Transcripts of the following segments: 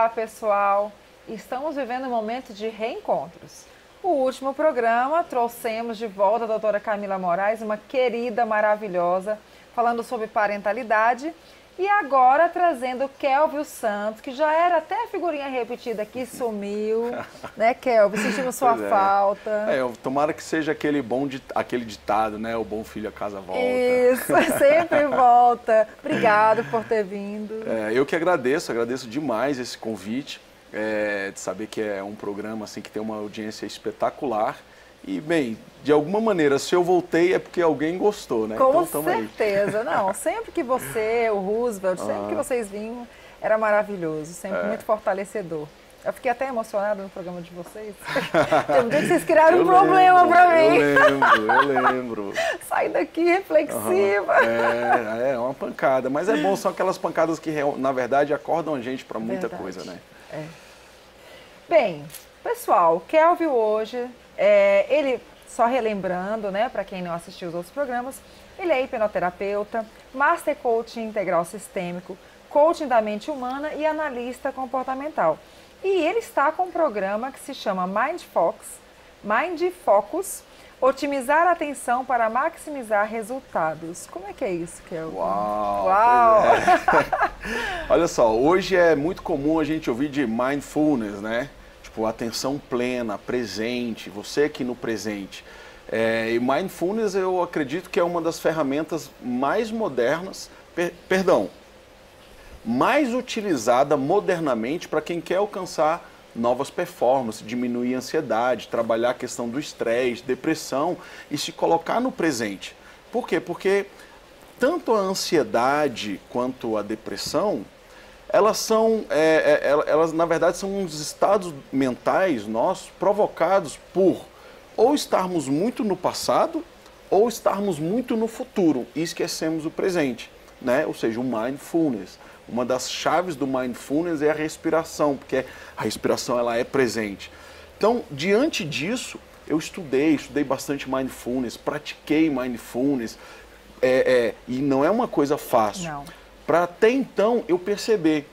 Olá, pessoal! Estamos vivendo um momento de reencontros. O último programa trouxemos de volta a doutora Camila Moraes, uma querida maravilhosa, falando sobre parentalidade. E agora trazendo o Kelvio Santos, que já era até figurinha repetida aqui, sumiu, né, Kelvio? Sentimos sua falta. Tomara que seja aquele ditado, né? O bom filho a casa volta. Isso, sempre volta. Obrigado por ter vindo. Eu que agradeço demais esse convite, de saber que é um programa assim, que tem uma audiência espetacular. E, bem, de alguma maneira, se eu voltei é porque alguém gostou, né? Com certeza. Não, sempre que você, o Roosevelt, sempre que vocês vinham, era maravilhoso, sempre muito fortalecedor. Eu fiquei até emocionada no programa de vocês. Tem um dia que vocês criaram um problema pra mim. Eu lembro. Saí daqui reflexiva. É uma pancada. Mas é bom, são aquelas pancadas que, na verdade, acordam a gente pra muita coisa, né? Bem, pessoal, o Kelvio hoje... ele, só relembrando, né, para quem não assistiu os outros programas, ele é hipnoterapeuta, Master Coaching Integral Sistêmico, Coaching da Mente Humana e analista comportamental. E ele está com um programa que se chama Mind Focus, otimizar a atenção para maximizar resultados. Como é que é isso, Kelvin? Uau! Olha só, hoje é muito comum a gente ouvir de mindfulness, né? Tipo, atenção plena, presente, você aqui no presente. E mindfulness eu acredito que é uma das ferramentas mais modernas, mais utilizada modernamente para quem quer alcançar novas performances, diminuir a ansiedade, trabalhar a questão do estresse, depressão e se colocar no presente. Por quê? Porque tanto a ansiedade quanto a depressão, elas na verdade são uns estados mentais nossos provocados por ou estarmos muito no passado ou estarmos muito no futuro e esquecemos o presente, né? Ou seja, o mindfulness. Uma das chaves do mindfulness é a respiração, porque a respiração ela é presente. Então, diante disso, eu estudei bastante mindfulness, pratiquei mindfulness, e não é uma coisa fácil. Não. Para até então eu perceber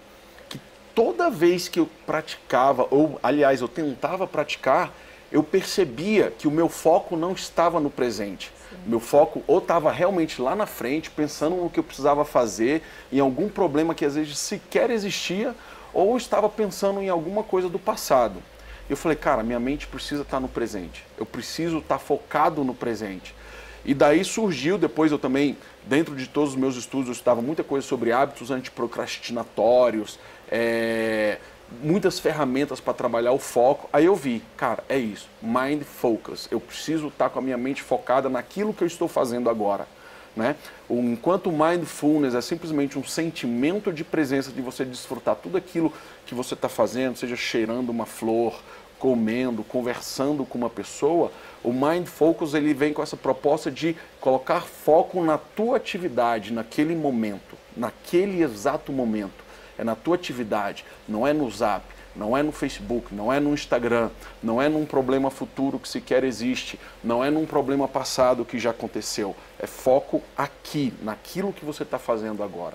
que toda vez que eu praticava, ou aliás, eu tentava praticar, eu percebia que o meu foco não estava no presente. Meu foco ou estava realmente lá na frente, pensando no que eu precisava fazer, em algum problema que às vezes sequer existia, ou estava pensando em alguma coisa do passado. Eu falei, cara, minha mente precisa estar no presente. Eu preciso estar focado no presente. E daí surgiu, depois eu também, dentro de todos os meus estudos, eu estudava muita coisa sobre hábitos antiprocrastinatórios, muitas ferramentas para trabalhar o foco. Aí eu vi, cara, é isso, mind focus. Eu preciso estar com a minha mente focada naquilo que eu estou fazendo agora, né? Enquanto mindfulness é simplesmente um sentimento de presença, de você desfrutar tudo aquilo que você está fazendo, seja cheirando uma flor, comendo, conversando com uma pessoa, o Mind Focus ele vem com essa proposta de colocar foco na tua atividade, naquele momento, naquele exato momento. É na tua atividade, não é no Zap, não é no Facebook, não é no Instagram, não é num problema futuro que sequer existe, não é num problema passado que já aconteceu. É foco aqui, naquilo que você está fazendo agora.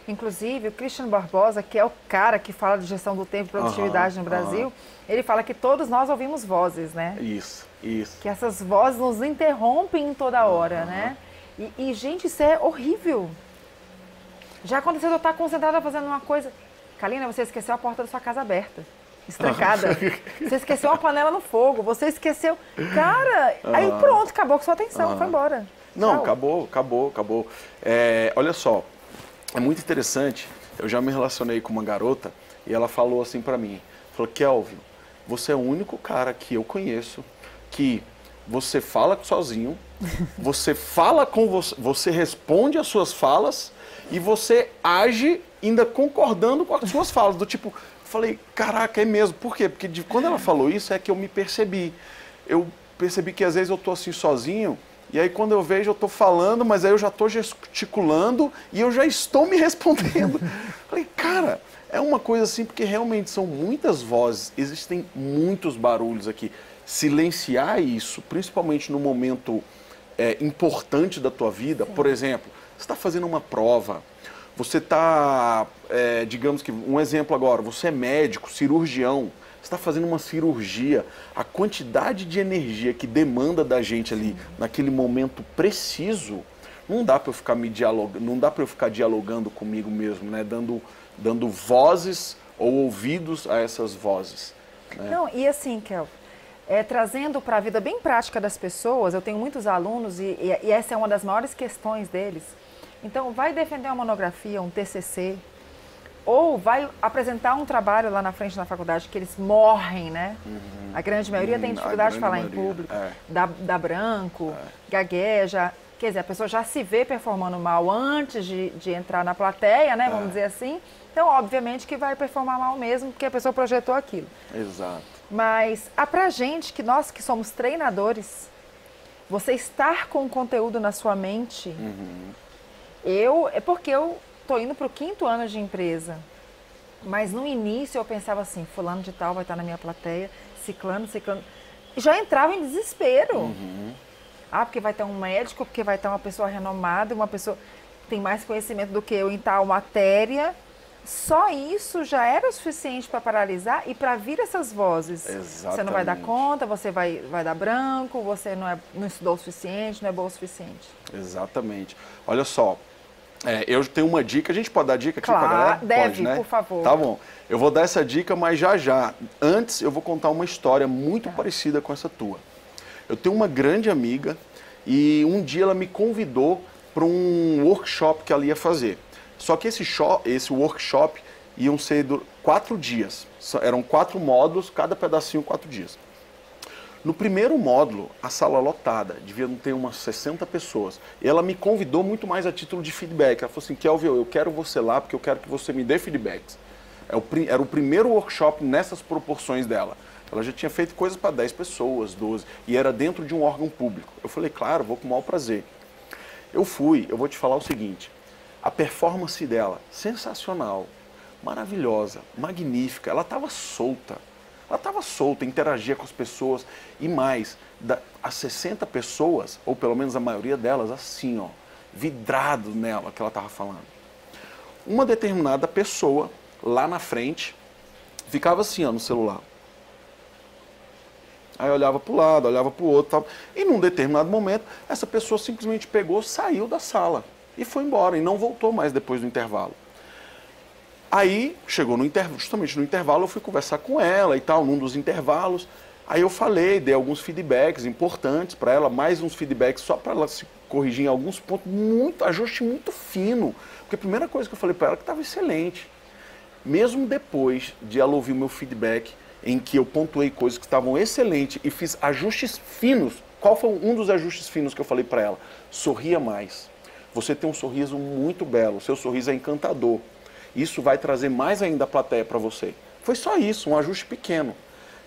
Inclusive, o Christian Barbosa, que é o cara que fala de gestão do tempo e produtividade no Brasil, ele fala que todos nós ouvimos vozes, né? Isso. Que essas vozes nos interrompem em toda hora, né? E, gente, isso é horrível. Já aconteceu de eu estar concentrada fazendo uma coisa. Kalina, você esqueceu a porta da sua casa aberta, estrancada. Você esqueceu a panela no fogo, você esqueceu... Cara, aí pronto, acabou com sua atenção, foi embora. Não, Tchau. acabou. Olha só, é muito interessante, eu já me relacionei com uma garota e ela falou assim pra mim, falou, Kelvin, você é o único cara que eu conheço que você fala sozinho, você fala com você responde às suas falas e você age ainda concordando com as suas falas, do tipo, falei, caraca, é mesmo, por quê? Porque quando ela falou isso é que eu me percebi, eu percebi que às vezes eu tô assim sozinho, e aí quando eu vejo eu tô falando, mas aí eu já tô gesticulando e eu já estou me respondendo. Falei, cara, é uma coisa assim, porque realmente são muitas vozes, existem muitos barulhos aqui. Silenciar isso, principalmente no momento importante da tua vida, por exemplo, você está fazendo uma prova, Você está, digamos que, um exemplo agora, você é médico, cirurgião, você está fazendo uma cirurgia, a quantidade de energia que demanda da gente ali, naquele momento preciso, não dá para eu ficar não dá para eu ficar dialogando comigo mesmo, né? Dando vozes ou ouvidos a essas vozes. Né? Não, e assim, Kelvin, trazendo para a vida bem prática das pessoas, eu tenho muitos alunos e essa é uma das maiores questões deles. Então, vai defender uma monografia, um TCC, ou vai apresentar um trabalho lá na frente na faculdade que eles morrem, né? A grande maioria tem dificuldade de falar em público, dá branco, gagueja. Quer dizer, a pessoa já se vê performando mal antes de entrar na plateia, né? Vamos dizer assim. Então, obviamente que vai performar mal mesmo, porque a pessoa projetou aquilo. Exato. Mas, pra gente, nós que somos treinadores, você estar com o conteúdo na sua mente... porque eu tô indo para o 5º ano de empresa, mas no início eu pensava assim, fulano de tal vai estar na minha plateia, ciclano, já entrava em desespero. Porque vai ter um médico, porque vai ter uma pessoa renomada, uma pessoa que tem mais conhecimento do que eu em tal matéria. Só isso já era o suficiente para paralisar e para vir essas vozes. Exatamente. Você não vai dar conta, você vai dar branco, você não estudou o suficiente, não é bom o suficiente. Exatamente. Olha só, eu tenho uma dica, a gente pode dar dica aqui claro, pra galera? Deve, pode, né? Por favor. Tá bom, eu vou dar essa dica, mas já. Antes eu vou contar uma história muito parecida com essa tua. Eu tenho uma grande amiga e um dia ela me convidou para um workshop que ela ia fazer. Só que esse workshop iam ser 4 dias. Eram 4 módulos, cada pedacinho 4 dias. No primeiro módulo, a sala lotada, devia ter umas 60 pessoas. E ela me convidou muito mais a título de feedback. Ela falou assim, Kelvin, eu quero você lá porque eu quero que você me dê feedbacks. Era o primeiro workshop nessas proporções dela. Ela já tinha feito coisas para 10 pessoas, 12, e era dentro de um órgão público. Eu falei, claro, vou com o maior prazer. Eu vou te falar o seguinte, a performance dela, sensacional, maravilhosa, magnífica, ela estava solta. Ela estava solta, interagia com as pessoas e mais, as 60 pessoas, ou pelo menos a maioria delas, assim, ó, vidrado nela, que ela estava falando. Uma determinada pessoa, lá na frente, ficava assim, ó, no celular. Aí olhava para o lado, olhava para o outro, tal. E num determinado momento, essa pessoa simplesmente pegou, saiu da sala e foi embora, e não voltou mais depois do intervalo. Aí, chegou justamente no intervalo, eu fui conversar com ela e tal, num dos intervalos. Aí eu dei alguns feedbacks importantes para ela, mais uns feedbacks só para ela se corrigir em alguns pontos, ajuste muito fino. Porque a primeira coisa que eu falei para ela é que estava excelente. Mesmo depois de ela ouvir o meu feedback, em que eu pontuei coisas que estavam excelentes e fiz ajustes finos. Qual foi um dos ajustes finos que eu falei para ela? Sorria mais. Você tem um sorriso muito belo, seu sorriso é encantador. Isso vai trazer mais ainda a plateia para você. Foi só isso, um ajuste pequeno.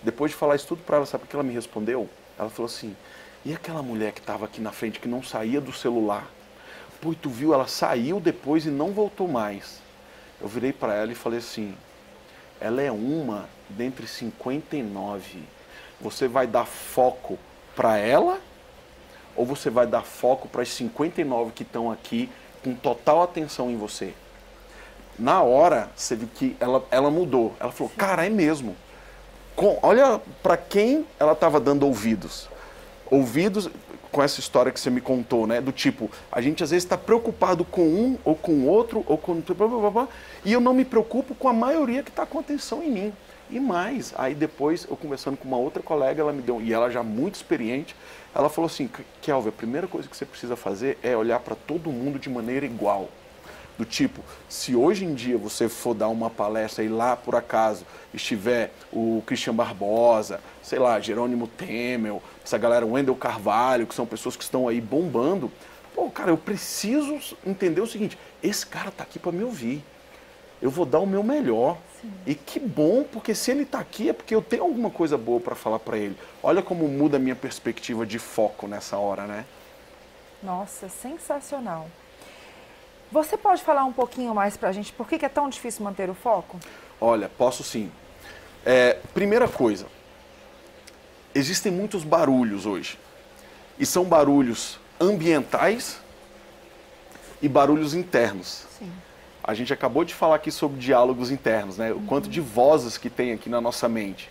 Depois de falar isso tudo para ela, sabe o que ela me respondeu? Ela falou assim, e aquela mulher que estava aqui na frente, que não saía do celular? Pô, tu viu, ela saiu depois e não voltou mais. Eu virei para ela e falei assim, ela é uma dentre 59. Você vai dar foco para ela ou você vai dar foco para as 59 que estão aqui com total atenção em você? Na hora, você viu que ela mudou. Ela falou, cara, é mesmo. Olha para quem ela estava dando ouvidos. Ouvidos com essa história que você me contou, né? Do tipo, a gente às vezes está preocupado com um, ou com outro, ou com... E eu não me preocupo com a maioria que está com atenção em mim. E mais, aí depois, eu conversando com uma outra colega, ela me deu, e ela já muito experiente, ela falou assim, Kelvin, a primeira coisa que você precisa fazer é olhar para todo mundo de maneira igual. Do tipo, se hoje em dia você for dar uma palestra e lá, por acaso, estiver o Christian Barbosa, sei lá, Jerônimo Temel, essa galera, Wendel Carvalho, que são pessoas que estão aí bombando, pô, cara, eu preciso entender o seguinte, esse cara tá aqui para me ouvir. Eu vou dar o meu melhor. Sim. E que bom, porque se ele está aqui é porque eu tenho alguma coisa boa para falar para ele. Olha como muda a minha perspectiva de foco nessa hora, né? Nossa, sensacional. Você pode falar um pouquinho mais para a gente por que é tão difícil manter o foco? Olha, posso sim. Primeira coisa, existem muitos barulhos hoje. E são barulhos ambientais e barulhos internos. Sim. a gente acabou de falar aqui sobre diálogos internos, né? O quanto de vozes que tem aqui na nossa mente.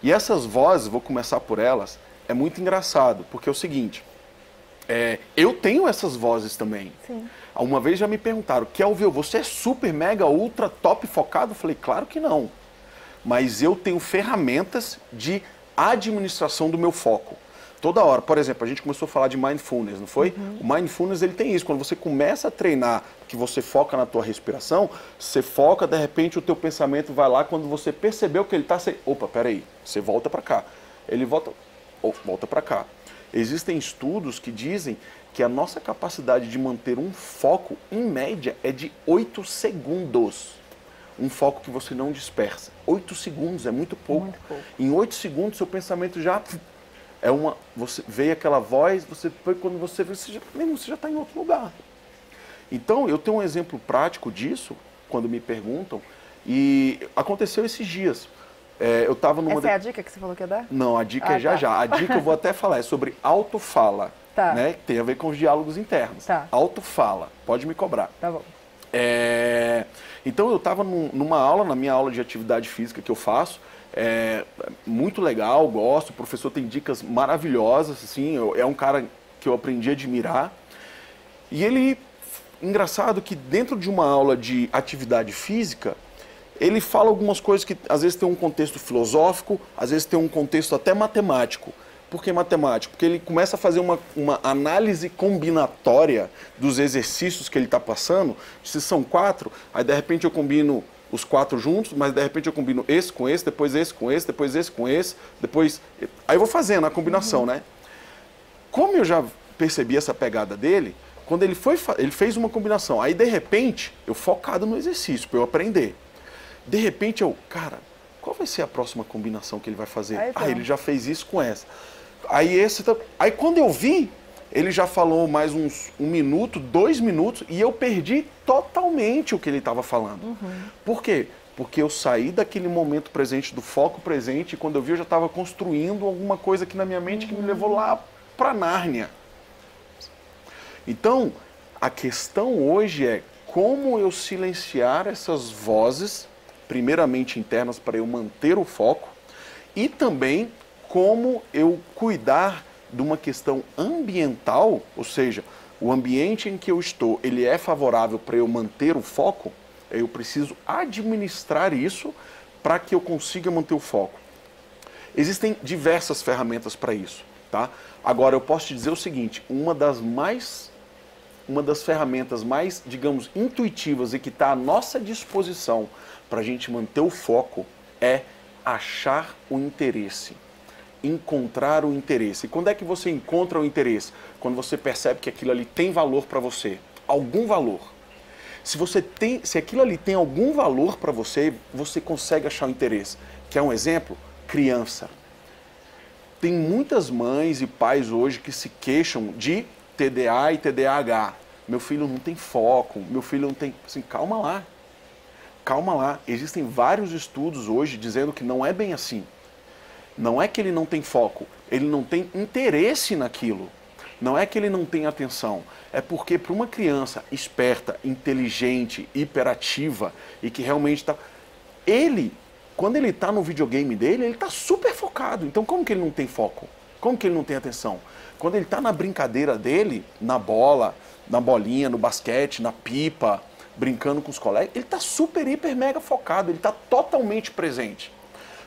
E essas vozes, vou começar por elas, é muito engraçado, porque é o seguinte, eu tenho essas vozes também. Sim. Uma vez já me perguntaram, Kelvin, você é super, mega, ultra, top focado? Eu falei, claro que não. Mas eu tenho ferramentas de administração do meu foco. Toda hora, por exemplo, a gente começou a falar de mindfulness, não foi? O mindfulness, ele tem isso, quando você começa a treinar, que você foca na tua respiração, você foca, de repente o teu pensamento vai lá, quando você percebeu que ele está... Opa, peraí, você volta para cá. Ele volta para cá. Existem estudos que dizem que a nossa capacidade de manter um foco, em média, é de 8 segundos. Um foco que você não dispersa. 8 segundos, é muito pouco. Muito pouco. Em 8 segundos, seu pensamento já... Você veio aquela voz, quando você vê, você já está em outro lugar. Então, eu tenho um exemplo prático disso, quando me perguntam, e aconteceu esses dias. Eu estava numa... Essa é a dica que você falou que ia dar? Não, a dica é já tá. já. A dica eu vou até falar, é sobre autofala, Tá. né? Que tem a ver com os diálogos internos. Tá. Autofala, pode me cobrar. Tá bom. Então, eu estava numa aula, na minha aula de atividade física que eu faço, muito legal, gosto, o professor tem dicas maravilhosas, assim, é um cara que eu aprendi a admirar. E ele, engraçado que dentro de uma aula de atividade física, ele fala algumas coisas que às vezes tem um contexto filosófico, às vezes tem um contexto até matemático. Por que matemático? Porque ele começa a fazer uma análise combinatória dos exercícios que ele está passando. Se são 4, aí de repente eu combino os 4 juntos, mas de repente eu combino esse com esse, depois esse com esse, depois esse com esse, depois... Aí eu vou fazendo a combinação, né? Como eu já percebi essa pegada dele, quando ele fez uma combinação, aí de repente, eu focado no exercício, para eu aprender. De repente cara, qual vai ser a próxima combinação que ele vai fazer? Ele já fez isso com essa. Aí quando eu vi, ele já falou mais um minuto, 2 minutos, e eu perdi totalmente o que ele estava falando. Por quê? Porque eu saí daquele momento presente, do foco presente, e quando eu vi, eu já estava construindo alguma coisa aqui na minha mente que me levou lá para Nárnia. Então, a questão hoje é como eu silenciar essas vozes, primeiramente internas, para eu manter o foco, e também como eu cuidar de uma questão ambiental, ou seja, o ambiente em que eu estou, ele é favorável para eu manter o foco, eu preciso administrar isso para que eu consiga manter o foco. Existem diversas ferramentas para isso, tá? Agora, eu posso te dizer o seguinte, uma das ferramentas mais, digamos, intuitivas e que está à nossa disposição para a gente manter o foco é achar o interesse. Encontrar o interesse. E quando é que você encontra o interesse? Quando você percebe que aquilo ali tem valor para você. Algum valor. Se aquilo ali tem algum valor para você, você consegue achar o interesse. Quer um exemplo? Criança. Tem muitas mães e pais hoje que se queixam de TDA e TDAH. Meu filho não tem foco, meu filho não tem... Assim, calma lá. Calma lá. Existem vários estudos hoje dizendo que não é bem assim. Não é que ele não tem foco, ele não tem interesse naquilo. Não é que ele não tem atenção. É porque para uma criança esperta, inteligente, hiperativa e que realmente está... Quando ele está no videogame dele, ele está super focado. Então como que ele não tem foco? Como que ele não tem atenção? Quando ele está na brincadeira dele, na bola, na bolinha, no basquete, na pipa, brincando com os colegas, ele está super, hiper, mega focado, ele está totalmente presente.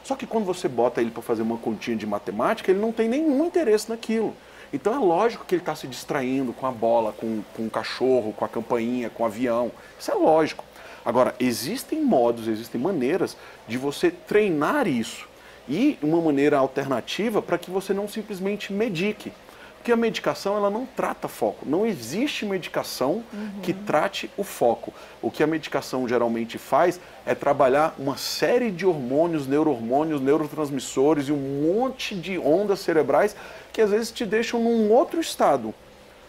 Só que quando você bota ele para fazer uma continha de matemática, ele não tem nenhum interesse naquilo. Então é lógico que ele está se distraindo com a bola, com o cachorro, com a campainha, com o avião. Isso é lógico. Agora, existem modos, existem maneiras de você treinar isso. E uma maneira alternativa para que você não simplesmente medique. Porque a medicação, ela não trata foco. Não existe medicação que trate o foco. O que a medicação geralmente faz é trabalhar uma série de hormônios, neuro-hormônios, neurotransmissores e um monte de ondas cerebrais que às vezes te deixam num outro estado.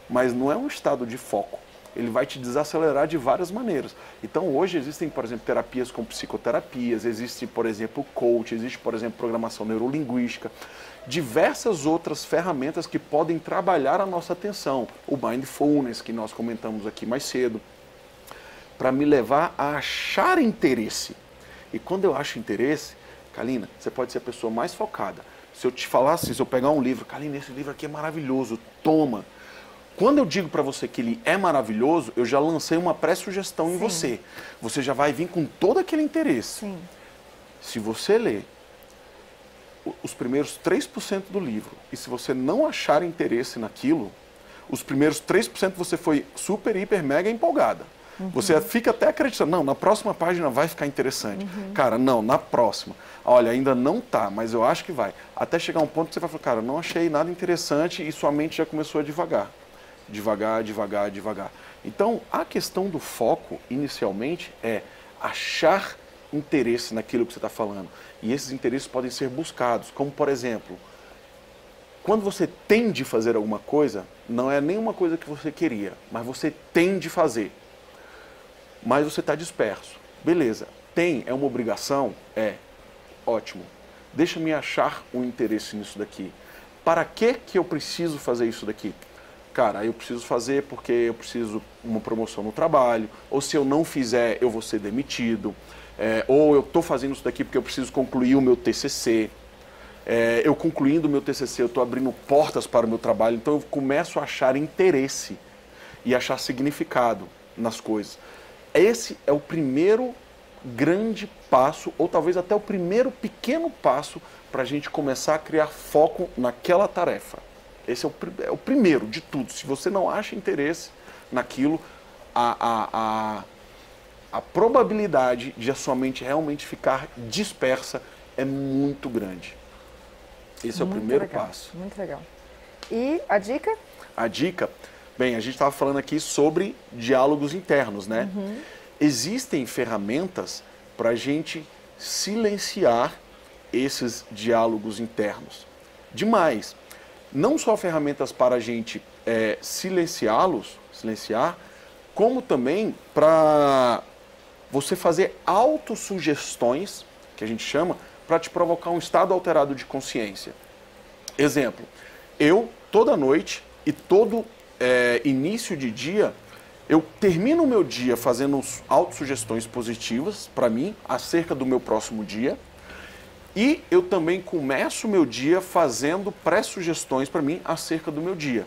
Mas não é um estado de foco. Ele vai te desacelerar de várias maneiras. Então hoje existem, por exemplo, terapias com psicoterapias, existe, por exemplo, coach, existe, por exemplo, programação neurolinguística, diversas outras ferramentas que podem trabalhar a nossa atenção. O mindfulness, que nós comentamos aqui mais cedo. para me levar a achar interesse. E quando eu acho interesse, Kalina, você pode ser a pessoa mais focada. Se eu te falasse, se eu pegar um livro, Kalina, esse livro aqui é maravilhoso, toma. Quando eu digo para você que ele é maravilhoso, eu já lancei uma pré-sugestão em você. Você já vai vir com todo aquele interesse. Sim. Se você ler os primeiros 3% do livro, e se você não achar interesse naquilo, os primeiros 3% você foi super, hiper, mega empolgada. Você fica até acreditando, não, na próxima página vai ficar interessante. Cara, não, na próxima. Olha, ainda não tá, mas eu acho que vai. Até chegar um ponto que você vai falar, cara, não achei nada interessante e sua mente já começou a devagar. Devagar, devagar, devagar. Então, a questão do foco, inicialmente, é achar interesse naquilo que você está falando. E esses interesses podem ser buscados, como, por exemplo, quando você tem de fazer alguma coisa, não é nenhuma coisa que você queria, mas você tem de fazer. Mas você está disperso. Beleza. Tem, é uma obrigação? É. Ótimo. Deixa-me achar um interesse nisso daqui. Para que eu preciso fazer isso daqui? Cara, eu preciso fazer porque eu preciso uma promoção no trabalho, ou se eu não fizer, eu vou ser demitido, ou eu estou fazendo isso daqui porque eu preciso concluir o meu TCC. Eu concluindo o meu TCC, eu estou abrindo portas para o meu trabalho, então eu começo a achar interesse e achar significado nas coisas. Esse é o primeiro grande passo, ou talvez até o primeiro pequeno passo para a gente começar a criar foco naquela tarefa. Esse é o primeiro de tudo. Se você não acha interesse naquilo, a probabilidade de a sua mente realmente ficar dispersa é muito grande. Esse é o primeiro passo. Muito legal. E a dica? A dica, bem, a gente estava falando aqui sobre diálogos internos, né? Existem ferramentas para a gente silenciar esses diálogos internos. Demais. Não só ferramentas para a gente silenciar, como também para você fazer autossugestões, que a gente chama, para te provocar um estado alterado de consciência. Exemplo, eu toda noite e todo início de dia, eu termino o meu dia fazendo autossugestões positivas para mim, acerca do meu próximo dia. E eu também começo o meu dia fazendo pré-sugestões para mim acerca do meu dia.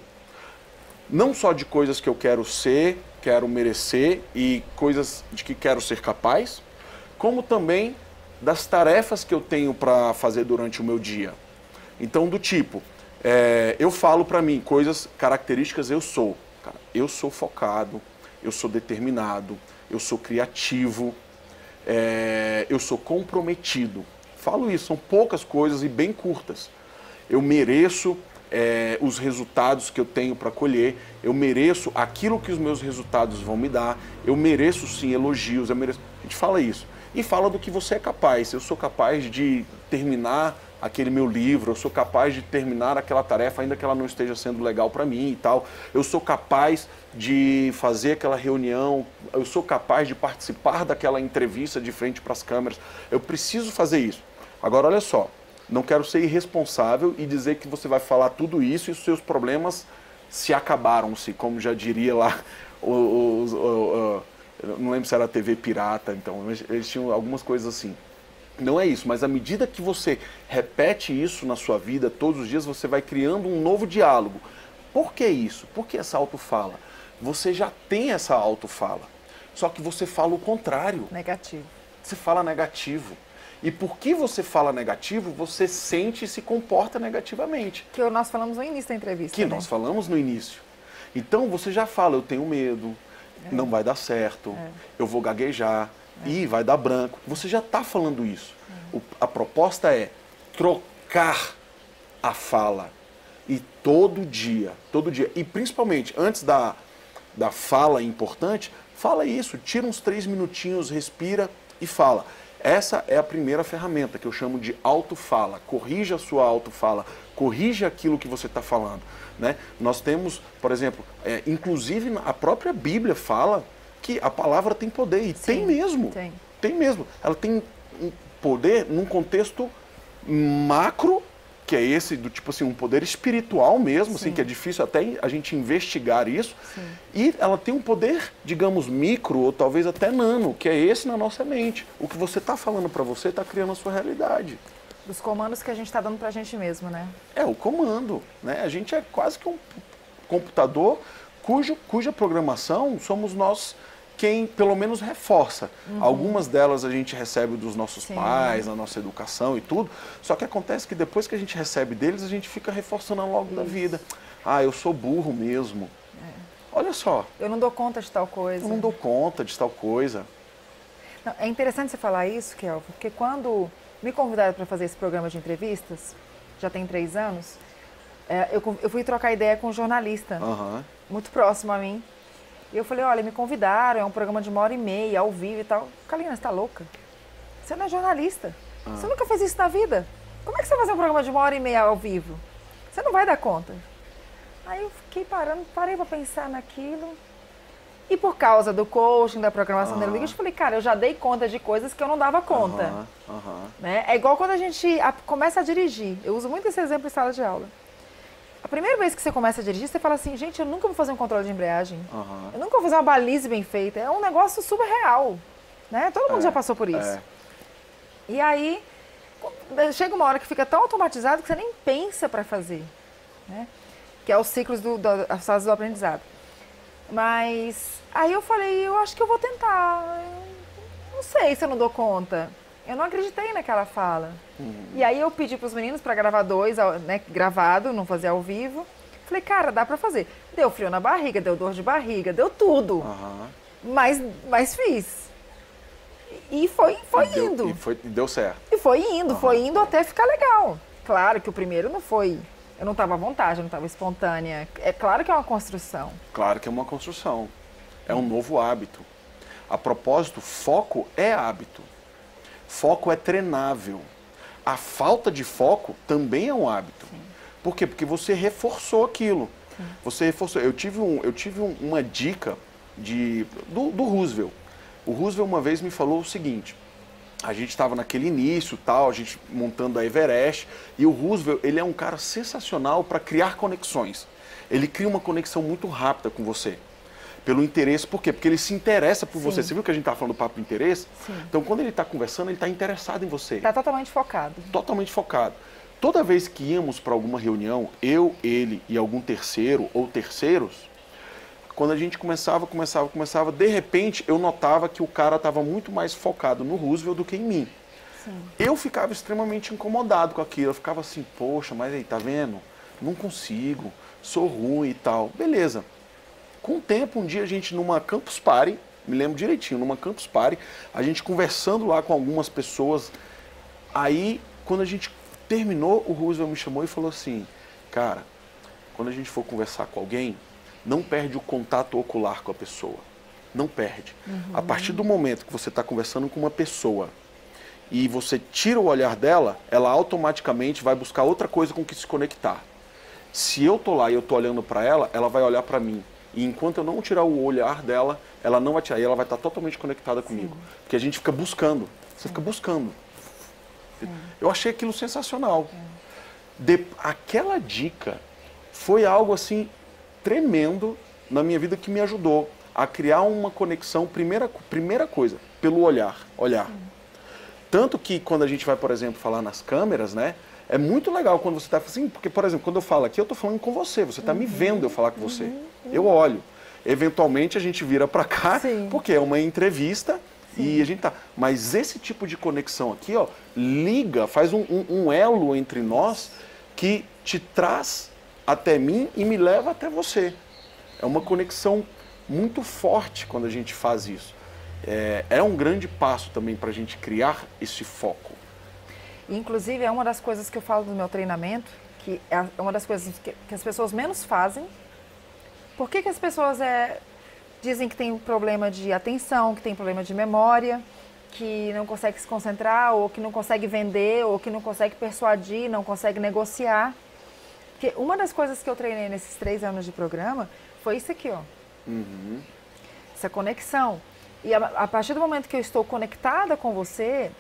Não só de coisas que eu quero ser, quero merecer e coisas de que quero ser capaz, como também das tarefas que eu tenho para fazer durante o meu dia. Então, do tipo, eu falo para mim coisas, características eu sou. Cara, eu sou focado, eu sou determinado, eu sou criativo, eu sou comprometido. Falo isso, são poucas coisas e bem curtas. Eu mereço os resultados que eu tenho para colher, eu mereço aquilo que os meus resultados vão me dar, eu mereço sim elogios, a gente fala isso. E fala do que você é capaz. Eu sou capaz de terminar aquele meu livro, eu sou capaz de terminar aquela tarefa, ainda que ela não esteja sendo legal para mim e tal. Eu sou capaz de fazer aquela reunião, eu sou capaz de participar daquela entrevista de frente para as câmeras. Eu preciso fazer isso. Agora, olha só, não quero ser irresponsável e dizer que você vai falar tudo isso e os seus problemas se acabaram-se, como já diria lá, não lembro se era a TV Pirata, então, eles tinham algumas coisas assim. Não é isso, mas à medida que você repete isso na sua vida, todos os dias, você vai criando um novo diálogo. Por que isso? Por que essa autofala? Você já tem essa autofala, só que você fala o contrário. Negativo. Você fala negativo. E por que você fala negativo, você sente e se comporta negativamente. Que nós falamos no início da entrevista. Que nós falamos no início. Então você já fala, eu tenho medo, não vai dar certo, eu vou gaguejar, e vai dar branco. Você já está falando isso. A proposta é trocar a fala. E todo dia, e principalmente antes da fala importante, fala isso, tira uns 3 minutinhos, respira e fala. Essa é a primeira ferramenta que eu chamo de autofala. Corrija a sua autofala, corrija aquilo que você está falando. Né? Nós temos, por exemplo, inclusive a própria Bíblia fala que a palavra tem poder, e tem mesmo. Tem mesmo. Ela tem poder num contexto macro, que é esse do tipo assim, um poder espiritual mesmo, Sim. assim, que é difícil até a gente investigar isso. Sim. E ela tem um poder, digamos, micro ou talvez até nano, que é esse na nossa mente. O que você está falando para você está criando a sua realidade. Dos comandos que a gente está dando para a gente mesmo, né? É o comando, né? A gente é quase que um computador cuja programação somos nós quem pelo menos reforça. Algumas delas a gente recebe dos nossos Sim. pais, na nossa educação e tudo, só que acontece que depois que a gente recebe deles, a gente fica reforçando ao longo da vida. Ah, eu sou burro mesmo. Olha só. Eu não dou conta de tal coisa. Eu não dou conta de tal coisa. Não, é interessante você falar isso, Kelvin, porque quando me convidaram para fazer esse programa de entrevistas, já tem 3 anos, eu fui trocar ideia com um jornalista, muito próximo a mim. E eu falei, olha, me convidaram, é um programa de 1h30, ao vivo e tal. Kalina, você tá louca? Você não é jornalista. Você nunca fez isso na vida. Como é que você vai fazer um programa de 1h30 ao vivo? Você não vai dar conta. Aí eu fiquei parei para pensar naquilo. E por causa do coaching, da programação neurolinguística, eu falei, cara, eu já dei conta de coisas que eu não dava conta. Né? É igual quando a gente começa a dirigir. Eu uso muito esse exemplo em sala de aula. A primeira vez que você começa a dirigir, você fala assim, gente, eu nunca vou fazer um controle de embreagem. Eu nunca vou fazer uma balize bem feita. É um negócio super real. Né? Todo mundo já passou por isso. E aí, chega uma hora que fica tão automatizado que você nem pensa para fazer. Né? Que é os ciclos das fases do aprendizado. Mas aí eu falei, eu acho que eu vou tentar. Eu não sei se eu não dou conta. Eu não acreditei naquela fala. E aí eu pedi para os meninos para gravar 2, né, gravado, não fazer ao vivo. Falei, cara, dá para fazer. Deu frio na barriga, deu dor de barriga, deu tudo. Mas fiz. E foi indo. E deu certo. E foi indo até ficar legal. Claro que o primeiro não foi... Eu não estava à vontade, eu não estava espontânea. É claro que é uma construção. Claro que é uma construção. É um novo hábito. A propósito, foco é hábito. Foco é treinável. A falta de foco também é um hábito. Sim. Por quê? Porque você reforçou aquilo. Sim. Você reforçou. Eu tive uma dica do Roosevelt. O Roosevelt uma vez me falou o seguinte. A gente estava naquele início, tal, a gente montando a Everest, e o Roosevelt, ele é um cara sensacional para criar conexões. Ele cria uma conexão muito rápida com você. Pelo interesse, por quê? Porque ele se interessa por você. Você viu que a gente está falando do papo do interesse? Sim. Então, quando ele está conversando, ele está interessado em você. Está totalmente focado. Totalmente focado. Toda vez que íamos para alguma reunião, eu, ele e algum terceiro ou terceiros, quando a gente começava, de repente eu notava que o cara estava muito mais focado no Roosevelt do que em mim. Sim. Eu ficava extremamente incomodado com aquilo. Eu ficava assim, poxa, mas aí, tá vendo? Não consigo, sou ruim e tal. Beleza. Com o tempo, um dia a gente numa campus party, me lembro direitinho, numa campus party, a gente conversando lá com algumas pessoas. Aí, quando a gente terminou, o Roosevelt me chamou e falou assim, cara, quando a gente for conversar com alguém, não perde o contato ocular com a pessoa. Não perde. A partir do momento que você está conversando com uma pessoa e você tira o olhar dela, ela automaticamente vai buscar outra coisa com que se conectar. Se eu tô lá e eu tô olhando para ela, ela vai olhar para mim. E enquanto eu não tirar o olhar dela, ela não vai tirar. E ela vai estar totalmente conectada comigo. Sim. Porque a gente fica buscando. Você fica buscando. Sim. Eu achei aquilo sensacional. Aquela dica foi algo assim tremendo na minha vida que me ajudou a criar uma conexão, primeira coisa, pelo olhar. Tanto que quando a gente vai, por exemplo, falar nas câmeras, né? É muito legal quando você está assim, porque, por exemplo, quando eu falo aqui, eu estou falando com você está me vendo eu falar com você. Eu olho. Eventualmente a gente vira para cá, Sim. porque é uma entrevista Sim. e a gente tá. Mas esse tipo de conexão aqui, ó, liga, faz um elo entre nós que te traz até mim e me leva até você. É uma conexão muito forte quando a gente faz isso. É um grande passo também para a gente criar esse foco. Inclusive, é uma das coisas que eu falo no meu treinamento, que é uma das coisas que as pessoas menos fazem. Por que as pessoas dizem que tem um problema de atenção, que tem problema de memória, que não consegue se concentrar, ou que não consegue vender, ou que não consegue persuadir, não consegue negociar? Porque uma das coisas que eu treinei nesses 3 anos de programa foi isso aqui, ó. Essa conexão. E a partir do momento que eu estou conectada com você,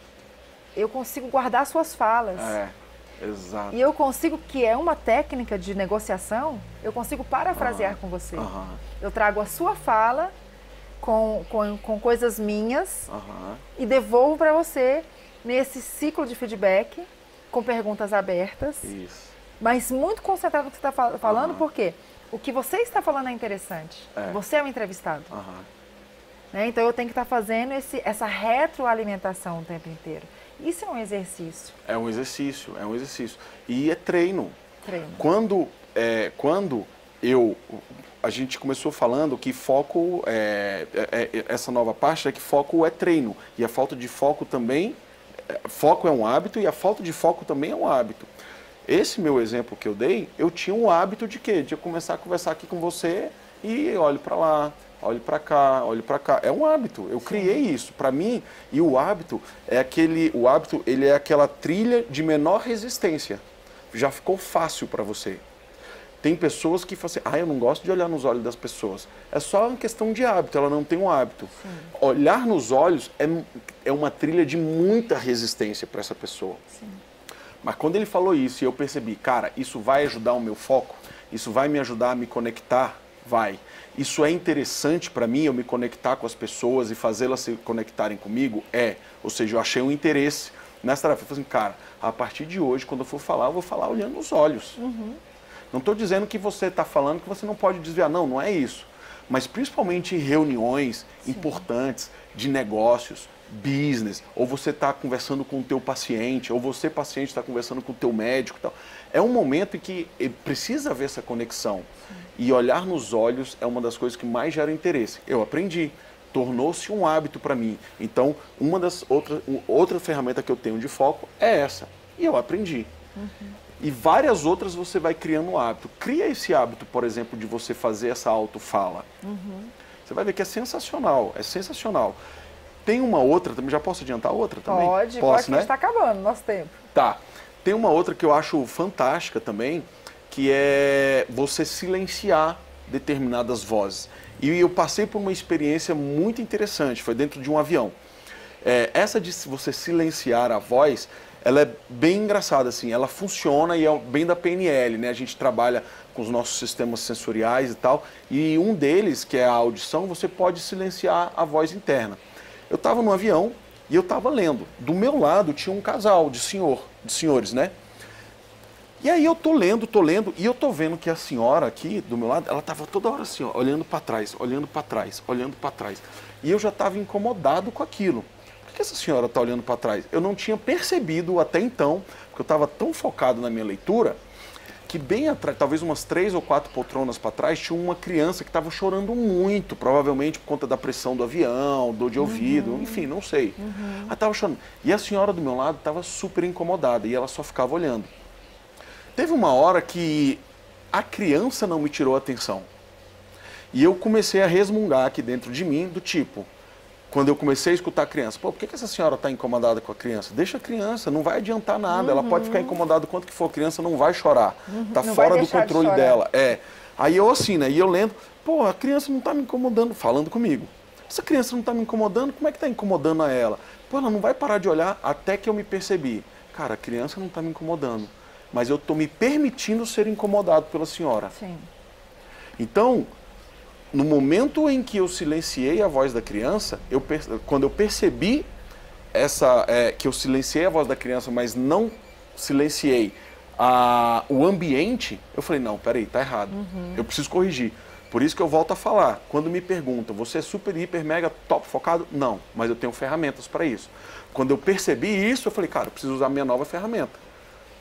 eu consigo guardar suas falas. Exato. E eu consigo, que é uma técnica de negociação, eu consigo parafrasear com você. Eu trago a sua fala com coisas minhas e devolvo para você nesse ciclo de feedback com perguntas abertas. Isso. Mas muito concentrado no que você está falando, porque o que você está falando é interessante. Você é o entrevistado. Né? Então eu tenho que estar fazendo essa retroalimentação o tempo inteiro. Isso é um exercício. É um exercício, é um exercício. E é treino. Treino. A gente começou falando que foco, essa nova parte é que foco é treino. E a falta de foco também, foco é um hábito e a falta de foco também é um hábito. Esse meu exemplo que eu dei, eu tinha um hábito de quê? De eu começar a conversar aqui com você e olho para lá, olho para cá, olho para cá. É um hábito. Eu criei isso para mim. E o hábito ele é aquela trilha de menor resistência. Já ficou fácil para você. Tem pessoas que falam assim, eu não gosto de olhar nos olhos das pessoas. É só uma questão de hábito, ela não tem um hábito. Sim. Olhar nos olhos é uma trilha de muita resistência para essa pessoa. Sim. Mas quando ele falou isso e eu percebi, cara, isso vai ajudar o meu foco, isso vai me ajudar a me conectar, vai. Isso é interessante para mim, eu me conectar com as pessoas e fazê-las se conectarem comigo? Ou seja, eu achei um interesse nessa tarefa. Eu falei assim, cara, a partir de hoje, quando eu for falar, eu vou falar olhando nos olhos. Não estou dizendo que você está falando que você não pode desviar, não é isso. Mas principalmente em reuniões importantes de negócios, business, ou você está conversando com o teu paciente, ou você, paciente, está conversando com o teu médico e tal. É um momento em que precisa haver essa conexão. E olhar nos olhos é uma das coisas que mais gera interesse. Eu aprendi, tornou-se um hábito para mim. Então, outra ferramenta que eu tenho de foco é essa. E eu aprendi. E várias outras você vai criando um hábito. Cria esse hábito, por exemplo, de você fazer essa autofala. Você vai ver que é sensacional, é sensacional. Tem uma outra, também já posso adiantar outra também? Pode, né? Que está acabando o nosso tempo. Tá. Tem uma outra que eu acho fantástica também, que é você silenciar determinadas vozes. E eu passei por uma experiência muito interessante, foi dentro de um avião. Essa de você silenciar a voz, ela é bem engraçada, assim, ela funciona e é bem da PNL, né? A gente trabalha com os nossos sistemas sensoriais e tal, e um deles, que é a audição, você pode silenciar a voz interna. Eu estava no avião e eu estava lendo. Do meu lado tinha um casal de senhores, né? E aí eu tô lendo, e eu tô vendo que a senhora aqui, do meu lado, ela estava toda hora assim, ó, olhando para trás, olhando para trás, olhando para trás. E eu já estava incomodado com aquilo. Por que essa senhora está olhando para trás? Eu não tinha percebido até então, porque eu estava tão focado na minha leitura, que bem atrás, talvez umas 3 ou 4 poltronas para trás, tinha uma criança que estava chorando muito, provavelmente por conta da pressão do avião, dor de ouvido, enfim, não sei. Ela estava chorando. E a senhora do meu lado estava super incomodada e ela só ficava olhando. Teve uma hora que a criança não me tirou a atenção. E eu comecei a resmungar aqui dentro de mim, do tipo, quando eu comecei a escutar a criança, por que essa senhora está incomodada com a criança? Deixa a criança, não vai adiantar nada, ela pode ficar incomodada o quanto que for, a criança não vai chorar, está fora do controle dela. Aí eu assim, né, e eu lendo, a criança não está me incomodando, falando comigo. Essa criança não está me incomodando, como é que está incomodando a ela? Ela não vai parar de olhar até que eu me percebi. Cara, a criança não está me incomodando, mas eu estou me permitindo ser incomodado pela senhora. Sim. Então, no momento em que eu silenciei a voz da criança, quando eu percebi que eu silenciei a voz da criança, mas não silenciei o ambiente, eu falei, não, peraí, tá errado. Eu preciso corrigir. Por isso que eu volto a falar. Quando me perguntam, você é super, hiper, mega, top focado? Não, mas eu tenho ferramentas para isso. Quando eu percebi isso, eu falei, cara, eu preciso usar a minha nova ferramenta.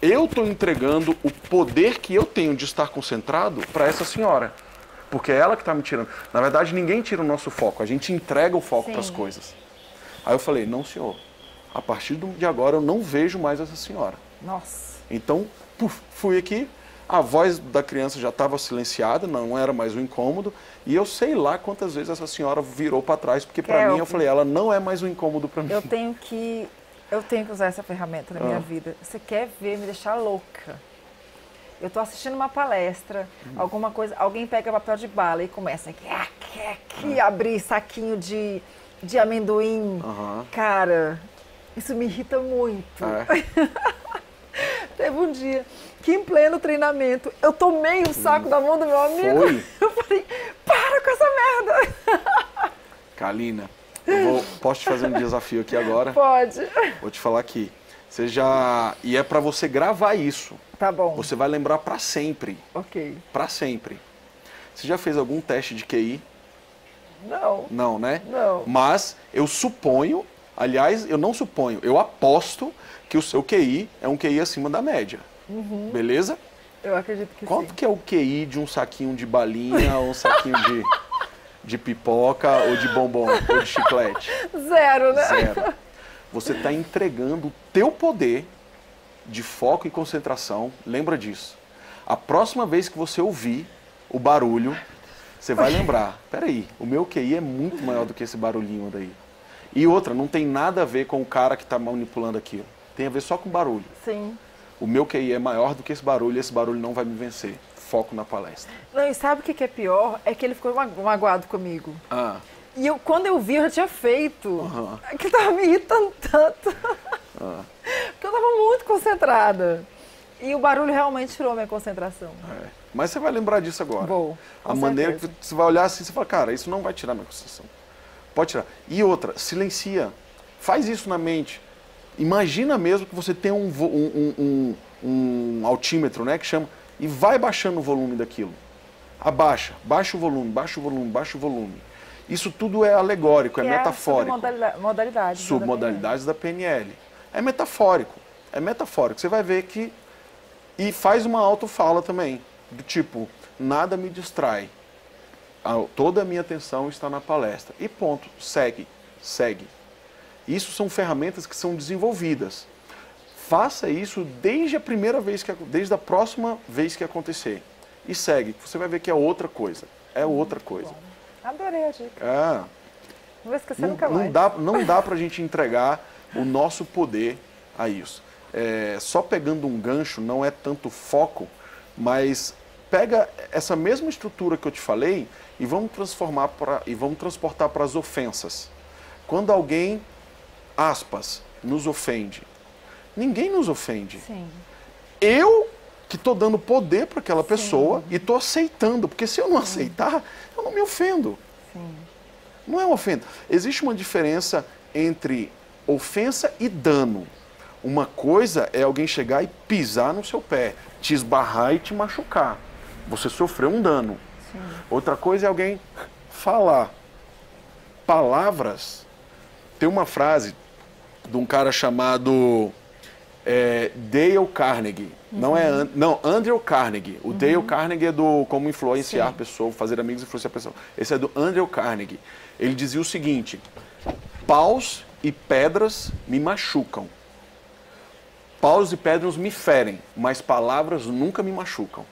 Eu estou entregando o poder que eu tenho de estar concentrado para essa senhora. Porque é ela que está me tirando. Na verdade, ninguém tira o nosso foco, a gente entrega o foco para as coisas. Aí eu falei, não, senhor, a partir de agora eu não vejo mais essa senhora. Nossa. Então, fui aqui, a voz da criança já estava silenciada, não era mais um incômodo, e eu sei lá quantas vezes essa senhora virou para trás, porque para mim, eu falei, ela não é mais um incômodo para mim. Eu tenho que usar essa ferramenta na minha vida. Você quer ver me deixar louca? Eu estou assistindo uma palestra, alguma coisa, alguém pega papel de bala e começa a abrir saquinho de amendoim. Cara, isso me irrita muito. teve um dia que em pleno treinamento eu tomei o saco da mão do meu amigo. Foi? Eu falei, para com essa merda. Kalina, posso te fazer um desafio aqui agora? Pode. Vou te falar aqui. E é pra você gravar isso. Tá bom. Você vai lembrar pra sempre. Ok. Pra sempre. Você já fez algum teste de QI? Não. Não, né? Não. Mas eu suponho, aliás, eu não suponho, eu aposto que o seu QI é um QI acima da média. Beleza? Eu acredito que Quanto sim. que é o QI de um saquinho de balinha, ou um saquinho de pipoca, ou de bombom, ou de chiclete? 0, né? 0. Você está entregando o teu poder de foco e concentração. Lembra disso. A próxima vez que você ouvir o barulho, você vai lembrar. Peraí, o meu QI é muito maior do que esse barulhinho daí. E outra, não tem nada a ver com o cara que está manipulando aquilo. Tem a ver só com o barulho. Sim. O meu QI é maior do que esse barulho e esse barulho não vai me vencer. Foco na palestra. Não, e sabe o que é pior? É que ele ficou magoado comigo. Ah. E quando eu vi, eu já tinha feito. Uhum. Aquilo tava me irritando tanto. Porque eu tava muito concentrada. E o barulho realmente tirou minha concentração. É. Mas você vai lembrar disso agora. Vou. A maneira que você vai olhar assim, você fala, cara, isso não vai tirar minha concentração. Pode tirar. E outra, silencia. Faz isso na mente. Imagina mesmo que você tem um altímetro, né, que chama, e vai baixando o volume daquilo. Abaixa, baixa o volume, baixa o volume, baixa o volume. Isso tudo é alegórico, é metafórico. Submodalidades. Submodalidades da PNL. É metafórico. É metafórico. Você vai ver que... E faz uma autofala também. Do tipo, nada me distrai. Toda a minha atenção está na palestra. E ponto. Segue. Segue. Isso são ferramentas que são desenvolvidas. Faça isso desde a primeira vez, desde a próxima vez que acontecer. E segue. Você vai ver que é outra coisa. É outra coisa. Bom. Adorei a dica. É. Não vou esquecer nunca mais. Não dá pra gente entregar o nosso poder a isso. Só pegando um gancho não é tanto foco, mas pega essa mesma estrutura que eu te falei e vamos transportar para as ofensas. Quando alguém, aspas, nos ofende, ninguém nos ofende. Sim. Eu que estou dando poder para aquela pessoa e estou aceitando, porque se eu não aceitar, eu não me ofendo. Sim. Não é uma ofensa. Existe uma diferença entre ofensa e dano. Uma coisa é alguém chegar e pisar no seu pé, te esbarrar e te machucar. Você sofreu um dano. Sim. Outra coisa é alguém falar. Palavras. Tem uma frase de um cara chamado Dale Carnegie. Não, Andrew Carnegie. O Dale Carnegie é do Como Influenciar Pessoas, Fazer Amigos e Influenciar Pessoas. Esse é do Andrew Carnegie. Ele dizia o seguinte: paus e pedras me machucam. Paus e pedras me ferem, mas palavras nunca me machucam.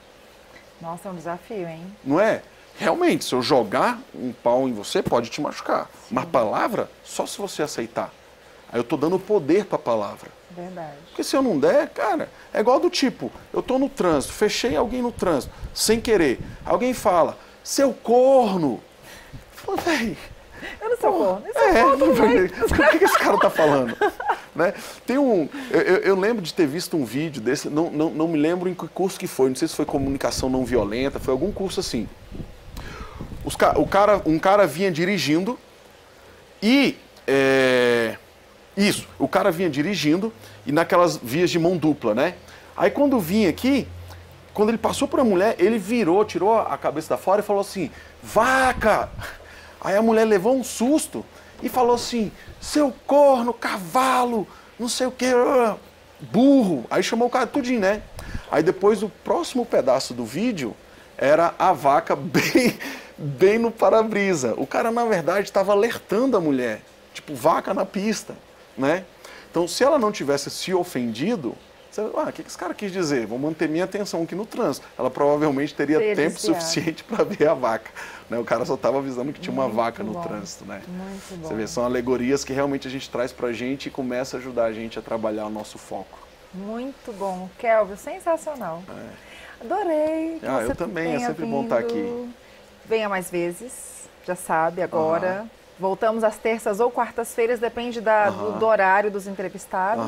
Nossa, é um desafio, hein? Não é? Realmente, se eu jogar um pau em você, pode te machucar. Mas palavra, só se você aceitar. Aí eu tô dando poder para a palavra. Verdade. Porque se eu não der, cara, é igual do tipo, eu tô no trânsito, fechei alguém no trânsito, sem querer. Alguém fala, seu corno. Fala, véi. Eu não sou corno. O que esse cara tá falando? Né? Tem eu lembro de ter visto um vídeo desse, não me lembro em que curso que foi, não sei se foi comunicação não violenta, foi algum curso assim. Um cara vinha dirigindo e... o cara vinha dirigindo e naquelas vias de mão dupla, né? Aí quando vinha aqui, quando ele passou por uma mulher, ele virou, tirou a cabeça da fora e falou assim, vaca! Aí a mulher levou um susto e falou assim, seu corno, cavalo, não sei o que, burro. Aí chamou o cara tudinho, né? Aí depois o próximo pedaço do vídeo era a vaca bem no para-brisa. O cara, na verdade, estava alertando a mulher, tipo, vaca na pista, né? Então, se ela não tivesse se ofendido, você, o que esse cara quis dizer? Vou manter minha atenção aqui no trânsito. Ela provavelmente teria tempo suficiente para ver a vaca. Né? O cara só estava avisando que tinha uma vaca no trânsito. Né? Muito bom. Você vê, são alegorias que realmente a gente traz para a gente e começa a ajudar a gente a trabalhar o nosso foco. Muito bom. Kelvin, sensacional. Adorei. Eu também, é sempre bom estar aqui. Venha mais vezes, já sabe, agora. Voltamos às terças ou quartas-feiras, depende do horário dos entrevistados,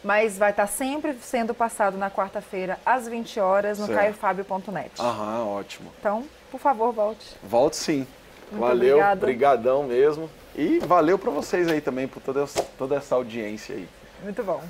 mas vai estar sempre sendo passado na quarta-feira às 20 horas no caiofabio.net. Ótimo. Então, por favor, volte. Volto sim. Muito valeu, obrigada. Brigadão mesmo. E valeu para vocês aí também, por toda essa audiência aí. Muito bom.